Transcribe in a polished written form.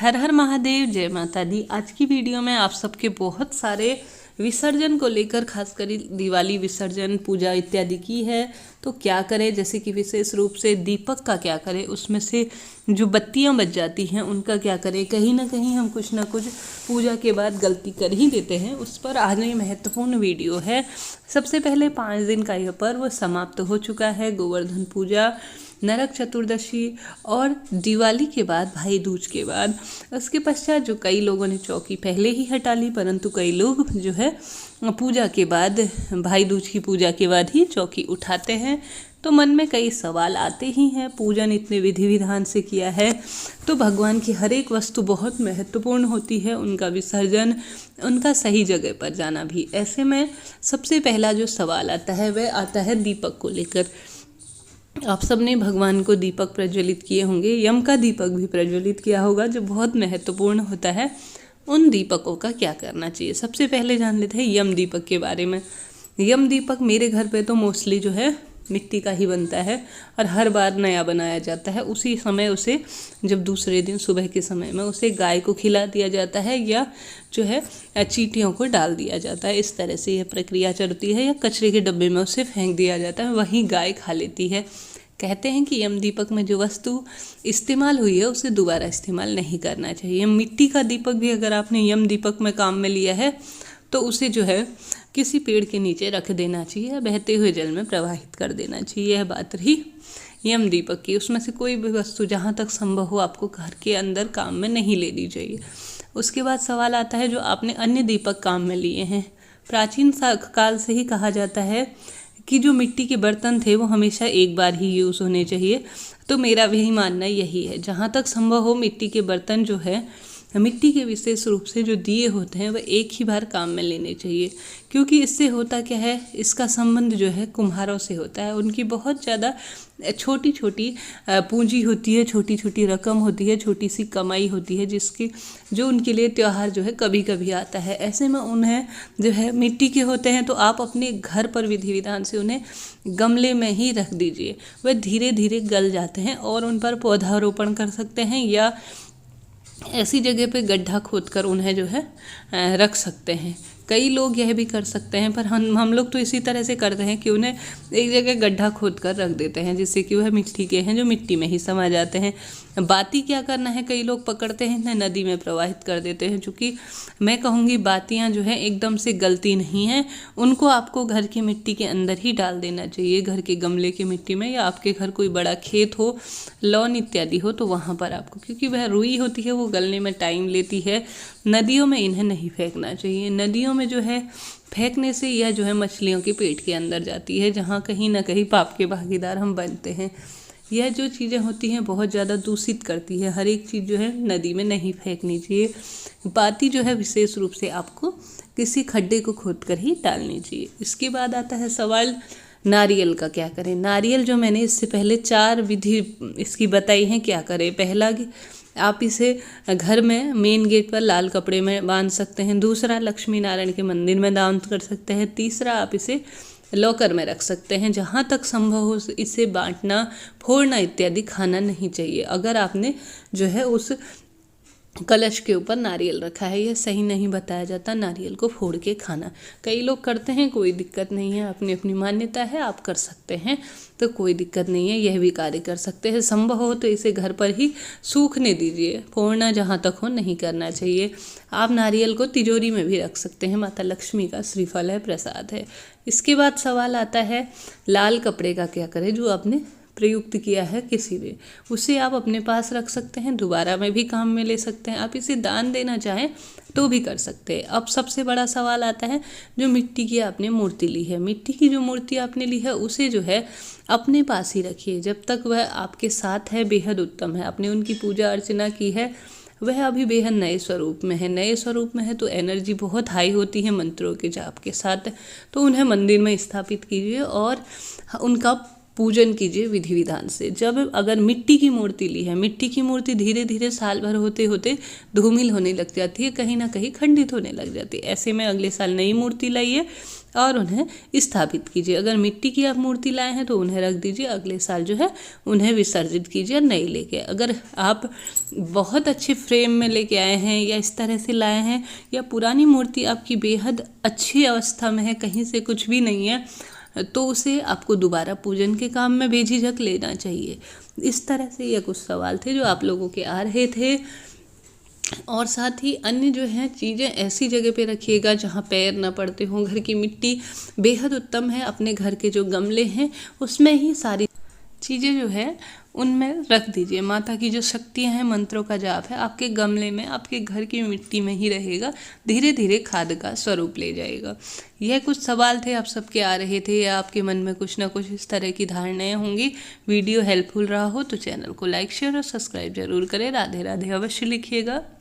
हर हर महादेव, जय माता दी। आज की वीडियो में आप सबके बहुत सारे विसर्जन को लेकर, खासकर दिवाली विसर्जन, पूजा इत्यादि की है तो क्या करें, जैसे कि विशेष रूप से दीपक का क्या करें, उसमें से जो बत्तियां बच जाती हैं उनका क्या करें। कहीं ना कहीं हम कुछ ना कुछ पूजा के बाद गलती कर ही देते हैं, उस पर आज ये महत्वपूर्ण वीडियो है। सबसे पहले 5 दिन का यह पर्व समाप्त हो चुका है। गोवर्धन पूजा, नरक चतुर्दशी और दिवाली के बाद भाई दूज के बाद, उसके पश्चात जो कई लोगों ने चौकी पहले ही हटा ली, परंतु कई लोग जो है पूजा के बाद, भाई दूज की पूजा के बाद ही चौकी उठाते हैं। तो मन में कई सवाल आते ही हैं। पूजन इतने विधि विधान से किया है तो भगवान की हर एक वस्तु बहुत महत्वपूर्ण होती है, उनका विसर्जन, उनका सही जगह पर जाना भी। ऐसे में सबसे पहला जो सवाल आता है वह आता है दीपक को लेकर। आप सबने भगवान को दीपक प्रज्वलित किए होंगे, यम का दीपक भी प्रज्वलित किया होगा जो बहुत महत्वपूर्ण होता है। उन दीपकों का क्या करना चाहिए, सबसे पहले जान लेते हैं यम दीपक के बारे में। यम दीपक मेरे घर पे तो मोस्टली जो है मिट्टी का ही बनता है और हर बार नया बनाया जाता है। उसी समय उसे, जब दूसरे दिन सुबह के समय में उसे गाय को खिला दिया जाता है या जो है चींटियों को डाल दिया जाता है। इस तरह से यह प्रक्रिया चलती है, या कचरे के डब्बे में उसे फेंक दिया जाता है, वहीं गाय खा लेती है। कहते हैं कि यम दीपक में जो वस्तु इस्तेमाल हुई है उसे दोबारा इस्तेमाल नहीं करना चाहिए। मिट्टी का दीपक भी अगर आपने यम दीपक में काम में लिया है तो उसे जो है किसी पेड़ के नीचे रख देना चाहिए, बहते हुए जल में प्रवाहित कर देना चाहिए। यह बात रही यम दीपक की। उसमें से कोई भी वस्तु जहाँ तक संभव हो आपको घर के अंदर काम में नहीं लेनी चाहिए। उसके बाद सवाल आता है जो आपने अन्य दीपक काम में लिए हैं। प्राचीन काल से ही कहा जाता है कि जो मिट्टी के बर्तन थे वो हमेशा एक बार ही यूज़ होने चाहिए। तो मेरा भी मानना यही है, जहाँ तक संभव हो मिट्टी के बर्तन जो है, मिट्टी के विशेष रूप से जो दिए होते हैं वह एक ही बार काम में लेने चाहिए। क्योंकि इससे होता क्या है, इसका संबंध जो है कुम्हारों से होता है। उनकी बहुत ज़्यादा छोटी छोटी पूंजी होती है, छोटी छोटी रकम होती है, छोटी सी कमाई होती है, जिसकी जो उनके लिए त्यौहार जो है कभी कभी आता है। ऐसे में उन्हें जो है मिट्टी के होते हैं तो आप अपने घर पर विधि विधान से उन्हें गमले में ही रख दीजिए। वह धीरे धीरे गल जाते हैं और उन पर पौधारोपण कर सकते हैं, या ऐसी जगह पे गड्ढा खोदकर उन्हें जो है रख सकते हैं। कई लोग यह भी कर सकते हैं, पर हम लोग तो इसी तरह से करते हैं कि उन्हें एक जगह गड्ढा खोद कर रख देते हैं, जिससे कि वह मिट्टी के हैं जो मिट्टी में ही समा जाते हैं। बाती क्या करना है, कई लोग पकड़ते हैं इन्हें नदी में प्रवाहित कर देते हैं। चूँकि मैं कहूँगी बातियाँ जो हैं एकदम से गलती नहीं हैं, उनको आपको घर की मिट्टी के अंदर ही डाल देना चाहिए, घर के गमले की मिट्टी में, या आपके घर कोई बड़ा खेत हो, लॉन इत्यादि हो तो वहाँ पर आपको, क्योंकि वह रुई होती है वो गलने में टाइम लेती है। नदियों में इन्हें नहीं फेंकना चाहिए। नदियों में जो है फेंकने से यह जो है मछलियों के पेट के अंदर जाती है, जहाँ कहीं ना कहीं पाप के भागीदार हम बनते हैं। यह जो चीज़ें होती हैं बहुत ज़्यादा दूषित करती है। हर एक चीज़ जो है नदी में नहीं फेंकनी चाहिए। बाती जो है विशेष रूप से आपको किसी खड्डे को खोद कर ही डालनी चाहिए। इसके बाद आता है सवाल नारियल का क्या करें। नारियल जो मैंने इससे पहले 4 विधि इसकी बताई हैं क्या करें। पहला, आप इसे घर में मेन गेट पर लाल कपड़े में बांध सकते हैं। दूसरा, लक्ष्मी नारायण के मंदिर में दान कर सकते हैं। तीसरा, आप इसे लॉकर में रख सकते हैं। जहाँ तक संभव हो इसे बांटना, फोड़ना इत्यादि खाना नहीं चाहिए। अगर आपने जो है उस कलश के ऊपर नारियल रखा है, यह सही नहीं बताया जाता नारियल को फोड़ के खाना। कई लोग करते हैं, कोई दिक्कत नहीं है, अपनी अपनी मान्यता है, आप कर सकते हैं तो कोई दिक्कत नहीं है, यह भी कार्य कर सकते हैं। संभव हो तो इसे घर पर ही सूखने दीजिए, फोड़ना जहाँ तक हो नहीं करना चाहिए। आप नारियल को तिजोरी में भी रख सकते हैं, माता लक्ष्मी का श्रीफल है, प्रसाद है। इसके बाद सवाल आता है लाल कपड़े का क्या करें। जो आपने प्रयुक्त किया है किसी भी, उसे आप अपने पास रख सकते हैं, दोबारा में भी काम में ले सकते हैं। आप इसे दान देना चाहें तो भी कर सकते हैं। अब सबसे बड़ा सवाल आता है जो मिट्टी की आपने मूर्ति ली है। मिट्टी की जो मूर्ति आपने ली है उसे जो है अपने पास ही रखिए, जब तक वह आपके साथ है बेहद उत्तम है। आपने उनकी पूजा अर्चना की है, वह अभी बेहद नए स्वरूप में है। नए स्वरूप में है तो एनर्जी बहुत हाई होती है मंत्रों के जाप के साथ, तो उन्हें मंदिर में स्थापित कीजिए और उनका पूजन कीजिए विधि विधान से। जब अगर मिट्टी की मूर्ति ली है, मिट्टी की मूर्ति धीरे धीरे साल भर होते होते धूमिल होने लग जाती है, कहीं ना कहीं खंडित होने लग जाती है। ऐसे में अगले साल नई मूर्ति लाइए और उन्हें स्थापित कीजिए। अगर मिट्टी की आप मूर्ति लाए हैं तो उन्हें रख दीजिए, अगले साल जो है उन्हें विसर्जित कीजिए नई लेके। अगर आप बहुत अच्छे फ्रेम में लेके आए हैं या इस तरह से लाए हैं, या पुरानी मूर्ति आपकी बेहद अच्छी अवस्था में है, कहीं से कुछ भी नहीं है, तो उसे आपको दोबारा पूजन के काम में बेझिझक लेना चाहिए। इस तरह से यह कुछ सवाल थे जो आप लोगों के आ रहे थे। और साथ ही अन्य जो है चीज़ें ऐसी जगह पे रखिएगा जहाँ पैर ना पड़ते हों। घर की मिट्टी बेहद उत्तम है, अपने घर के जो गमले हैं उसमें ही सारी चीज़ें जो है उनमें रख दीजिए। माता की जो शक्तियाँ हैं, मंत्रों का जाप है, आपके गमले में, आपके घर की मिट्टी में ही रहेगा, धीरे धीरे खाद का स्वरूप ले जाएगा। यह कुछ सवाल थे आप सबके आ रहे थे, या आपके मन में कुछ ना कुछ इस तरह की धारणाएं होंगी। वीडियो हेल्पफुल रहा हो तो चैनल को लाइक शेयर और सब्सक्राइब जरूर करें। राधे राधे अवश्य लिखिएगा।